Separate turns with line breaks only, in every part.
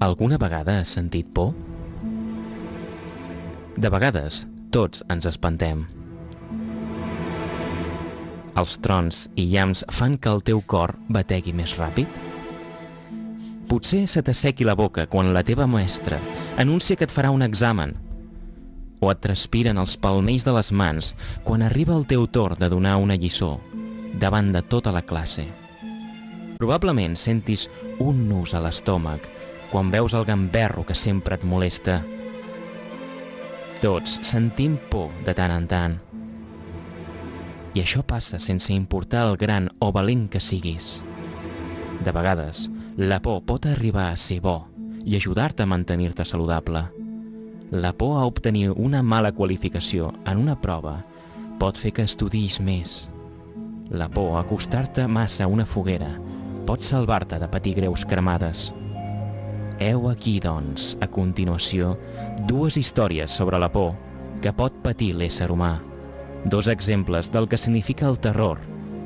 Alguna vegada has sentit por? De vegades, tots ens espantem. Els trons i llamps fan que el teu cor bategui més ràpid? Potser se t'assequi la boca quan la teva mestra anuncia que et farà un examen, o et transpiren els palmells de les mans quan arriba el teu torn de donar una lliçó davant de tota la classe. Probablement sentis un nus a l'estómac quan veus el gamberro que sempre et molesta. Tots sentim por de tant en tant. I això passa sense importar el gran o valent que siguis. De vegades, la por pot arribar a ser bo i ajudar-te a mantenir-te saludable. La por a obtenir una mala qualificació en una prova pot fer que estudiïs més. La por a acostar-te massa a una foguera pot salvar-te de patir greus cremades. Heu aquí, doncs, a continuació, dues històries sobre la por que pot patir l'ésser humà. Dos exemples del que significa el terror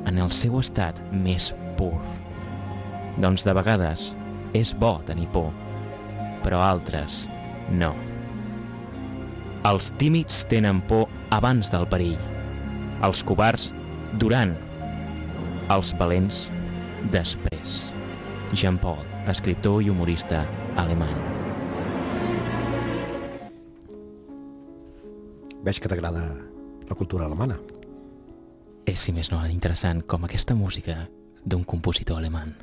en el seu estat més pur. Doncs de vegades és bo tenir por, però altres no. Els tímids tenen por abans del perill, els covards durant, els valents després. Jean Paul, escriptor i humorista alemany.
Veig que t'agrada la cultura alemana.
És, si més no, interessant com aquesta música d'un compositor alemany.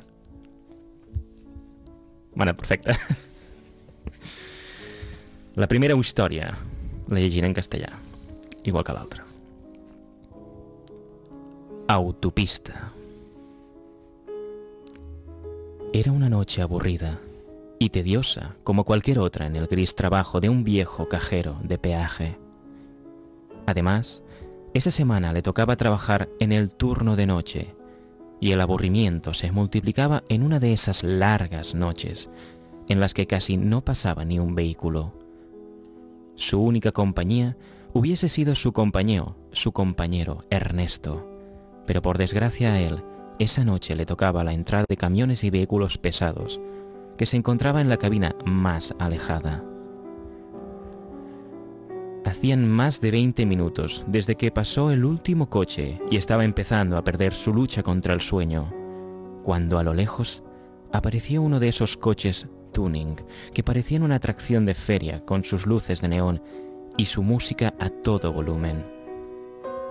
Bueno, perfecte. La primera història la llegiré en castellà, igual que l'altra. Autopista. Era una noche aburrida y tediosa como cualquier otra en el gris trabajo de un viejo cajero de peaje. Además, esa semana le tocaba trabajar en el turno de noche y el aburrimiento se multiplicaba en una de esas largas noches en las que casi no pasaba ni un vehículo. Su única compañía hubiese sido su compañero Ernesto, pero por desgracia a él, esa noche le tocaba la entrada de camiones y vehículos pesados, que se encontraba en la cabina más alejada. Hacían más de 20 minutos desde que pasó el último coche y estaba empezando a perder su lucha contra el sueño, cuando a lo lejos apareció uno de esos coches tuning que parecían una atracción de feria con sus luces de neón y su música a todo volumen.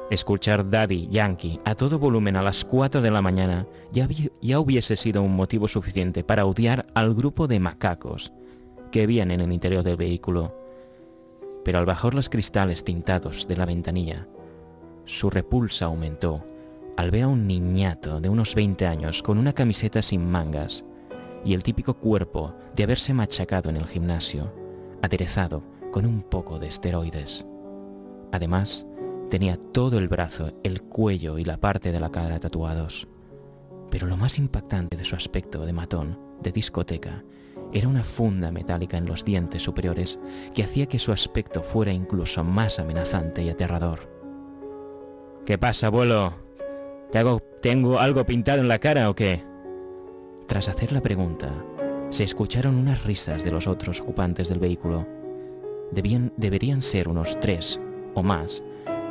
Escuchar Daddy Yankee a todo volumen a las 4 de la mañana ya hubiese sido un motivo suficiente para odiar al grupo de macacos que habían en el interior del vehículo. Pero al bajar los cristales tintados de la ventanilla, su repulsa aumentó al ver a un niñato de unos 20 años con una camiseta sin mangas y el típico cuerpo de haberse machacado en el gimnasio, aderezado con un poco de esteroides. Además, tenía todo el brazo, el cuello y la parte de la cara tatuados. Pero lo más impactante de su aspecto de matón, de discoteca, era una funda metálica en los dientes superiores que hacía que su aspecto fuera incluso más amenazante y aterrador. ¿Qué pasa, abuelo? ¿Tengo algo pintado en la cara o qué? Tras hacer la pregunta, se escucharon unas risas de los otros ocupantes del vehículo. Deberían ser unos 3 o más,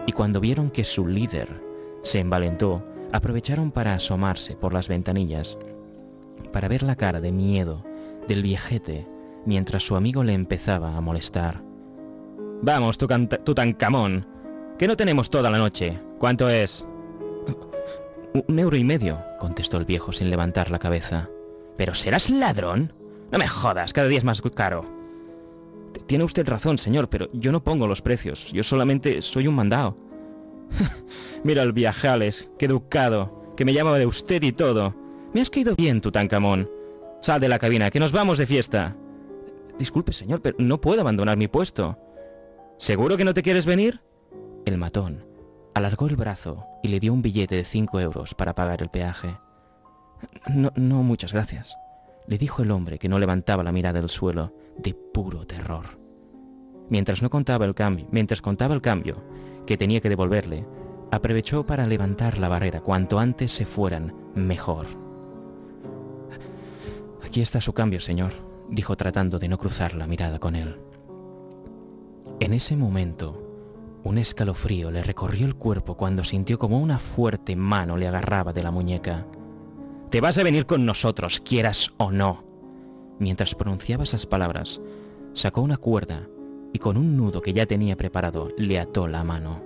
y cuando vieron que su líder se envalentó, aprovecharon para asomarse por las ventanillas para ver la cara de miedo del viejete mientras su amigo le empezaba a molestar. «Vamos, Tutankamón, que no tenemos toda la noche. ¿Cuánto es?» «1,5 €, contestó el viejo sin levantar la cabeza. «¿Pero serás ladrón? No me jodas, cada día es más caro». «Tiene usted razón, señor, pero yo no pongo los precios. Yo solamente soy un mandado». «Mira el viajales, qué educado, que me llama de usted y todo. Me has caído bien, Tutankamón. Sal de la cabina, que nos vamos de fiesta». «Disculpe, señor, pero no puedo abandonar mi puesto». «¿Seguro que no te quieres venir?» El matón alargó el brazo y le dio un billete de 5 € para pagar el peaje. No, muchas gracias», le dijo el hombre que no levantaba la mirada del suelo, de puro terror. Mientras contaba el cambio que tenía que devolverle, aprovechó para levantar la barrera. Cuanto antes se fueran, mejor. «Aquí está su cambio, señor. dijo tratando de no cruzar la mirada con él. En ese momento, un escalofrío le recorrió el cuerpo cuando sintió como una fuerte mano le agarraba de la muñeca. «Te vas a venir con nosotros, quieras o no». Mientras pronunciaba esas palabras, sacó una cuerda y con un nudo que ya tenía preparado le ató la mano.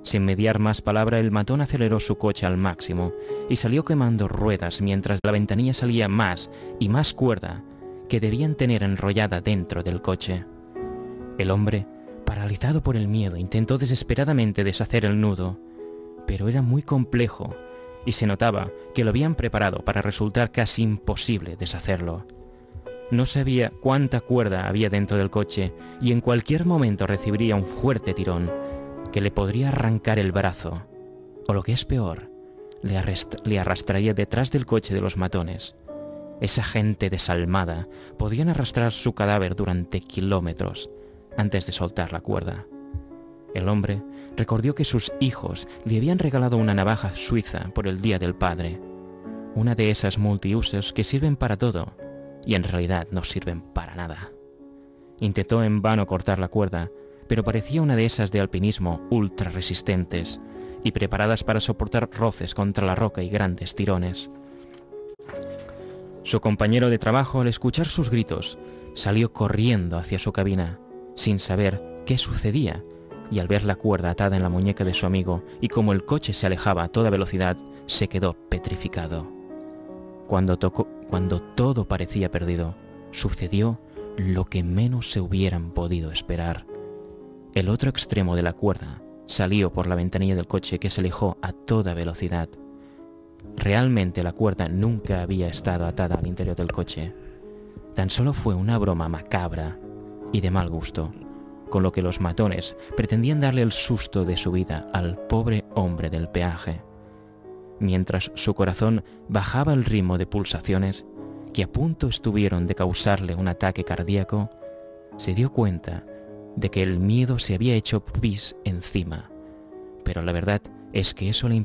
Sin mediar más palabra, el matón aceleró su coche al máximo y salió quemando ruedas mientras de la ventanilla salía más y más cuerda que debían tener enrollada dentro del coche. El hombre, paralizado por el miedo, intentó desesperadamente deshacer el nudo, pero era muy complejo y se notaba que lo habían preparado para resultar casi imposible deshacerlo. No sabía cuánta cuerda había dentro del coche y en cualquier momento recibiría un fuerte tirón que le podría arrancar el brazo, o lo que es peor, le arrastraría detrás del coche de los matones. Esa gente desalmada podían arrastrar su cadáver durante kilómetros antes de soltar la cuerda. El hombre recordó que sus hijos le habían regalado una navaja suiza por el Día del Padre, una de esas multiusos que sirven para todo y en realidad no sirven para nada. Intentó en vano cortar la cuerda, pero parecía una de esas de alpinismo ultra resistentes y preparadas para soportar roces contra la roca y grandes tirones. Su compañero de trabajo, al escuchar sus gritos, salió corriendo hacia su cabina, sin saber qué sucedía, y al ver la cuerda atada en la muñeca de su amigo y como el coche se alejaba a toda velocidad, se quedó petrificado. Cuando todo parecía perdido, sucedió lo que menos se hubieran podido esperar. El otro extremo de la cuerda salió por la ventanilla del coche que se alejó a toda velocidad. Realmente la cuerda nunca había estado atada al interior del coche. Tan solo fue una broma macabra y de mal gusto, con lo que los matones pretendían darle el susto de su vida al pobre hombre del peaje. Mientras su corazón bajaba el ritmo de pulsaciones que a punto estuvieron de causarle un ataque cardíaco, se dio cuenta de que el miedo se había hecho pis encima, pero la verdad es que eso le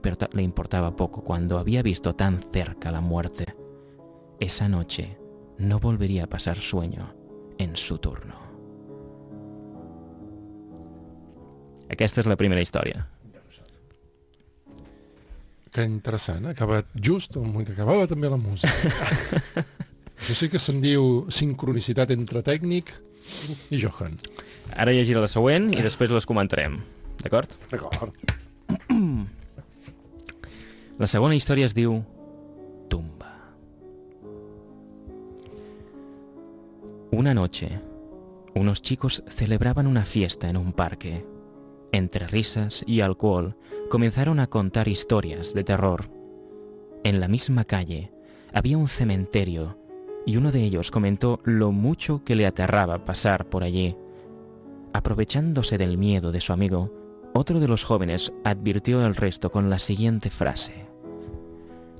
importaba poco cuando había visto tan cerca la muerte. Esa noche no volvería a pasar sueño en su turno. Aquesta és la primera història.
Que interessant, ha acabat just el moment que acabava també la música. Això sí que se'n diu sincronicitat entre tècnic i Johan.
Ara llegiré la següent i després les comentarem, d'acord?
D'acord.
La segona història es diu Tumba. Una noche, unos chicos celebraban una fiesta en un parque. Entre risas y alcohol, comenzaron a contar historias de terror. En la misma calle había un cementerio y uno de ellos comentó lo mucho que le aterraba pasar por allí. Aprovechándose del miedo de su amigo, otro de los jóvenes advirtió al resto con la siguiente frase: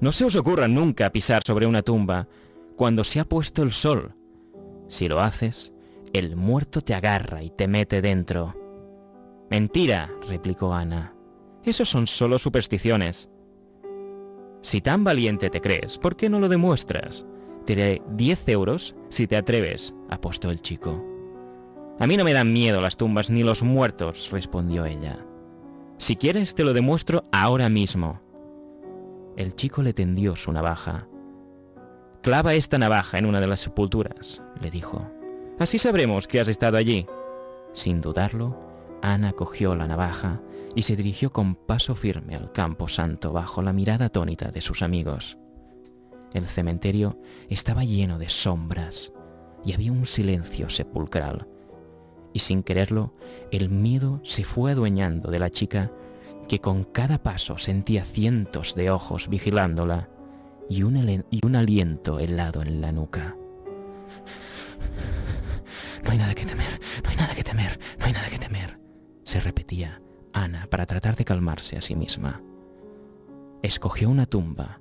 «No se os ocurra nunca pisar sobre una tumba cuando se ha puesto el sol. Si lo haces, el muerto te agarra y te mete dentro». «Mentira», replicó Ana. «Esos son solo supersticiones». «Si tan valiente te crees, ¿por qué no lo demuestras? Te daré 10 euros si te atreves», apostó el chico. «A mí no me dan miedo las tumbas ni los muertos», respondió ella. «Si quieres te lo demuestro ahora mismo». El chico le tendió su navaja. «Clava esta navaja en una de las sepulturas», le dijo. «Así sabremos que has estado allí». Sin dudarlo, Ana cogió la navaja y se dirigió con paso firme al campo santo bajo la mirada atónita de sus amigos. El cementerio estaba lleno de sombras y había un silencio sepulcral. Y sin quererlo, el miedo se fue adueñando de la chica, que con cada paso sentía cientos de ojos vigilándola y un aliento helado en la nuca. «No hay nada que temer, no hay nada que temer, no hay nada que temer», se repetía Ana para tratar de calmarse a sí misma. Escogió una tumba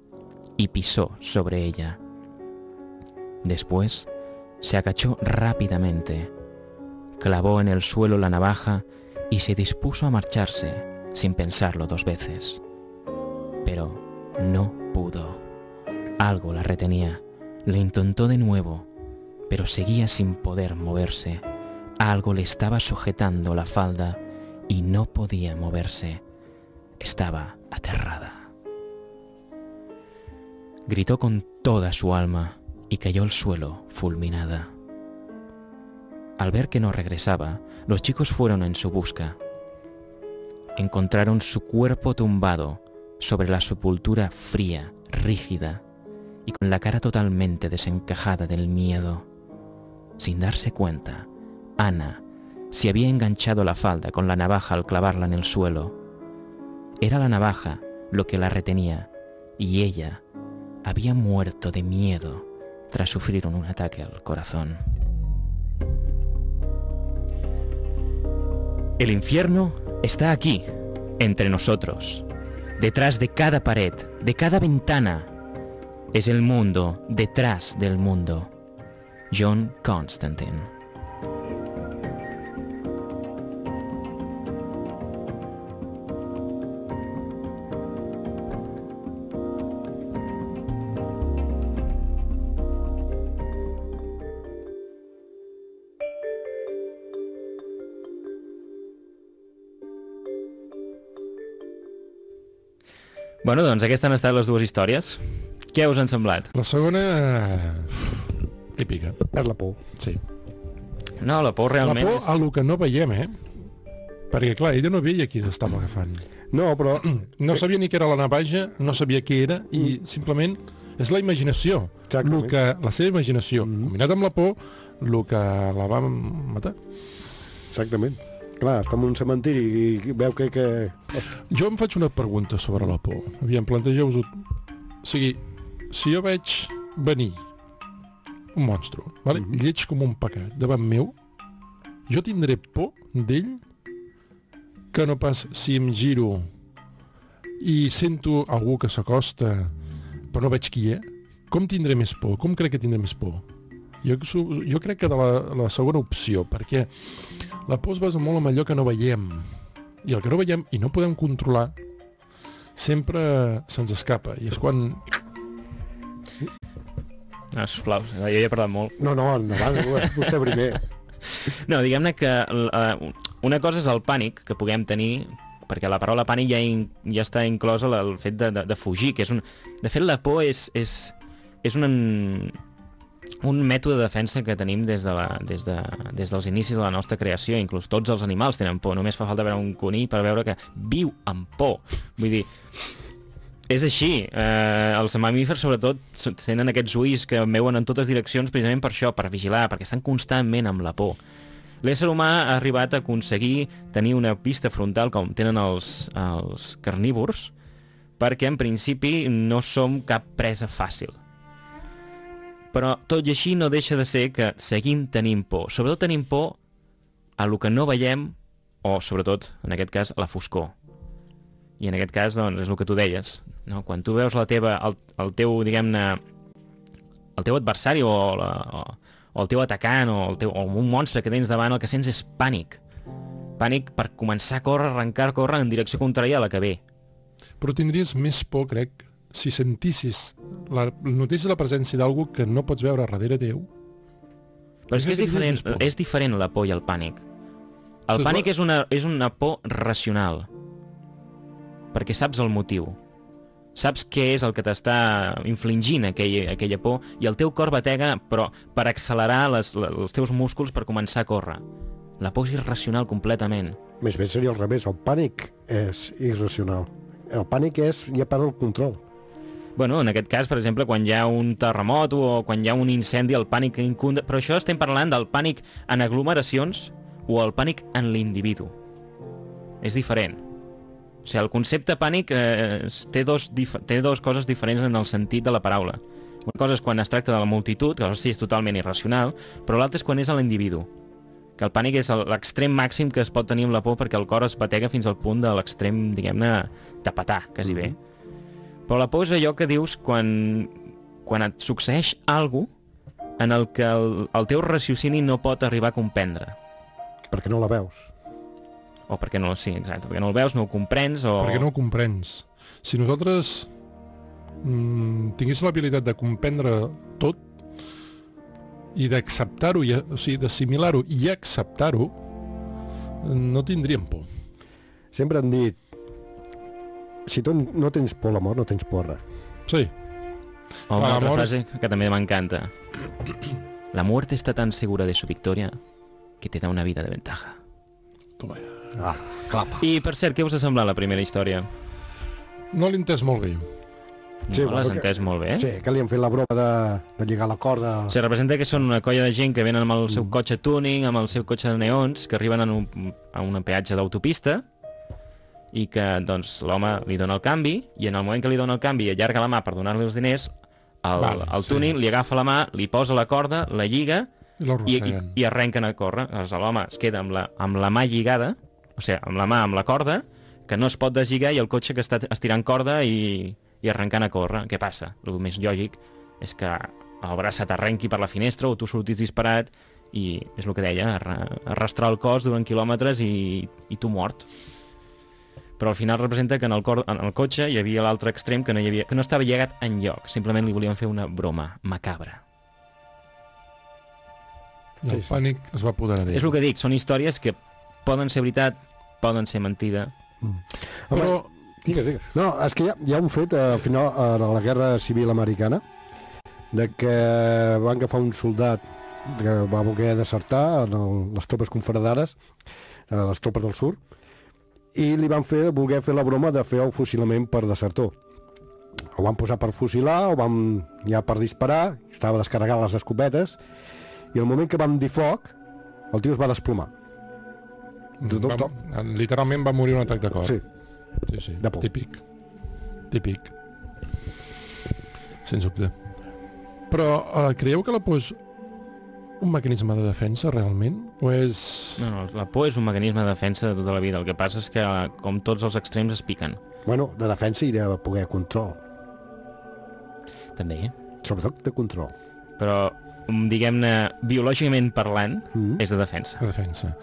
y pisó sobre ella. Después se agachó rápidamente, clavó en el suelo la navaja y se dispuso a marcharse sin pensarlo 2 veces. Pero no pudo. Algo la retenía. Lo intentó de nuevo, pero seguía sin poder moverse. Algo le estaba sujetando la falda y no podía moverse. Estaba aterrada. Gritó con toda su alma y cayó al suelo fulminada. Al ver que no regresaba, los chicos fueron en su busca. Encontraron su cuerpo tumbado sobre la sepultura fría, rígida y con la cara totalmente desencajada del miedo. Sin darse cuenta, Ana se había enganchado la falda con la navaja al clavarla en el suelo. Era la navaja lo que la retenía y ella había muerto de miedo tras sufrir un ataque al corazón. El infierno está aquí, entre nosotros, detrás de cada pared, de cada ventana. Es el mundo detrás del mundo. John Constantine. Bueno, doncs aquestes han estat les dues històries. Què us han semblat?
La segona... típica.
És la por.
Sí.
No, la por realment...
La por a lo que no veiem, Perquè, clar, ella no veia qui estava agafant.
No, però...
No sabia ni què era la navaja, no sabia què era, i simplement és la imaginació.
Exactament.
La seva imaginació, combinat amb la por, el que la va matar.
Exactament. Clar, està en un cementiri i veu que...
Jo em faig una pregunta sobre la por. Aviam, plantegeu-vos-ho. O sigui, si jo veig venir un monstru, vale? Lleig com un pecat, davant meu, jo tindré por d'ell que no pas si em giro i sento algú que s'acosta però no veig qui és. Com tindré més por? Com crec que tindré més por? Jo crec que de la segona opció, perquè la por es basa molt en allò que no veiem. I el que no veiem i no podem controlar sempre se'ns escapa. I és quan...
No, sisplau, jo ja he parlat molt.
No, endavant, vostè primer.
No, diguem-ne que una cosa és el pànic que puguem tenir, perquè la paraula pànic ja està inclosa el fet de fugir, que és un... De fet, la por és un mètode de defensa que tenim des dels inicis de la nostra creació. Inclús tots els animals tenen por. Només fa falta veure un conill per veure que viu amb por. Vull dir, és així. Els mamífers, sobretot, tenen aquests ulls que veuen en totes direccions precisament per això, per vigilar, perquè estan constantment amb la por. L'ésser humà ha arribat a aconseguir tenir una pista frontal com tenen els carnívors, perquè en principi no som cap presa fàcil. Però tot i així no deixa de ser que seguim tenint por. Sobretot tenim por a lo que no veiem, o sobretot, en aquest cas, a la foscor. I en aquest cas, doncs, és el que tu deies, no? Quan tu veus el teu, diguem-ne, el teu adversari o el teu atacant o un monstre que tens davant, el que sents és pànic. Pànic per començar a córrer, arrencar, córrer en direcció contrària a la que ve.
Però tindries més por, crec, si sentissis notícies la presència d'algú que no pots veure darrere teu.
Però és que és diferent la por i el pànic. El pànic és una por racional, perquè saps el motiu. Saps què és el que t'està infligint aquella por i el teu cor batega, però per accelerar els teus músculs per començar a córrer. La por és irracional completament.
Més bé seria al revés, el pànic és irracional. El pànic ja perd el control.
Bueno, en aquest cas, per exemple, quan hi ha un terremot o quan hi ha un incendi, el pànic incunda... Però això estem parlant del pànic en aglomeracions o el pànic en l'individu. És diferent. O sigui, el concepte pànic té dos coses diferents en el sentit de la paraula. Una cosa és quan es tracta de la multitud, que sí és totalment irracional, però l'altra és quan és a l'individu. Que el pànic és l'extrem màxim que es pot tenir amb la por perquè el cor es batega fins al punt de l'extrem, diguem-ne, de petar, quasi bé. Però la por és allò que dius quan et succeeix alguna cosa en el que el teu raciocini no pot arribar a comprendre.
Perquè no la veus.
O perquè no, sí, exacte, perquè no el veus, no ho comprens o...
Perquè no ho comprens. Si nosaltres tinguéssim l'habilitat de comprendre tot, i d'acceptar-ho, o sigui, d'assimilar-ho i acceptar-ho, no tindríem por.
Sempre han dit, si tu no tens por a la mort, no tens por a res.
Sí.
O una altra frase que també m'encanta. La muerte está tan segura de su victoria que te da una vida de ventaja.
Toma.
Clapa.
I, per cert, què us ha semblat la primera història?
No l'he entès molt bé.
Sí,
No l'has
perquè-
entès molt bé?
Sí, que li han fet la broma de lligar la corda.
Se representa que són una colla de gent que venen amb el seu cotxe tuning, amb el seu cotxe de neons, que arriben a un peatge d'autopista i que doncs, l'home li dona el canvi i en el moment que li dona el canvi i allarga la mà per donar-li els diners, el tuning li agafa la mà, li posa la corda, la lliga
I l'arrosseguen.
i arrenquen a córrer. Llavors l'home es queda amb la mà lligada, o sigui, amb la mà amb la corda, que no es pot deslligar i el cotxe que està estirant corda i arrencant a córrer. Què passa? El més lògic és que el braç se t'arrenqui per la finestra o tu surtis disparat i és el que deia, arrastrar el cos durant quilòmetres i tu mort. Però al final representa que en el cotxe hi havia l'altre extrem que no estava lligat enlloc, simplement li volien fer una broma macabra.
I el pànic es va apoderar d'ell.
És el que dic, són històries que poden ser veritat, poden ser mentida.
Però
Digues. No, és que hi ha un fet al final a la Guerra Civil Americana de que van agafar un soldat que va voler desertar en les tropes confederades, les tropes del sud, i li van voler fer la broma de fer el fusilament per desertor. Ho van posar per fusilar, ho van ja per disparar, estava descarregant les escopetes, i al moment que van dir foc, el tio es va desplomar.
literalment va morir un atac de cor.
Sí.
Sí.
De por.
Típic. Sens dubte. Però creieu que la por és un mecanisme de defensa realment? O és...
No, la por és un mecanisme de defensa de tota la vida. El que passa és que, com tots els extrems, es piquen.
Bueno, de defensa i de poder control.
També.
Sobretot de control.
Però, diguem-ne, biològicament parlant, és de defensa.
De defensa.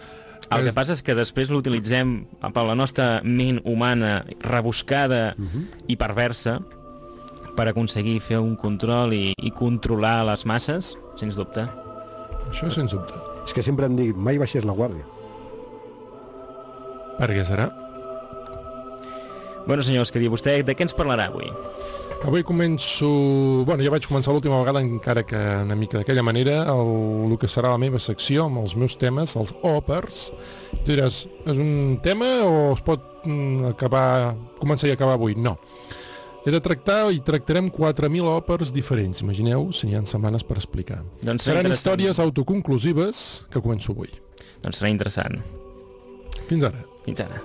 El que passa és que després l'utilitzem per la nostra ment humana rebuscada i perversa per aconseguir fer un control i controlar les masses, sens dubte.
Això sens dubte.
És que sempre em dic, mai baixés la guàrdia.
Per què serà?
Bueno, senyors, que diu vostè, de què ens parlarà avui?
Avui començo... Bueno, ja vaig començar l'última vegada, encara que una mica d'aquella manera, el que serà la meva secció amb els meus temes, els òpers. Tu diràs, és un tema o es pot començar i acabar avui? No. He de tractar i tractarem 4.000 òpers diferents. Imagineu si n'hi ha setmanes per explicar.
Doncs
seran històries autoconclusives que començo avui.
Doncs serà interessant.
Fins ara.
Fins ara.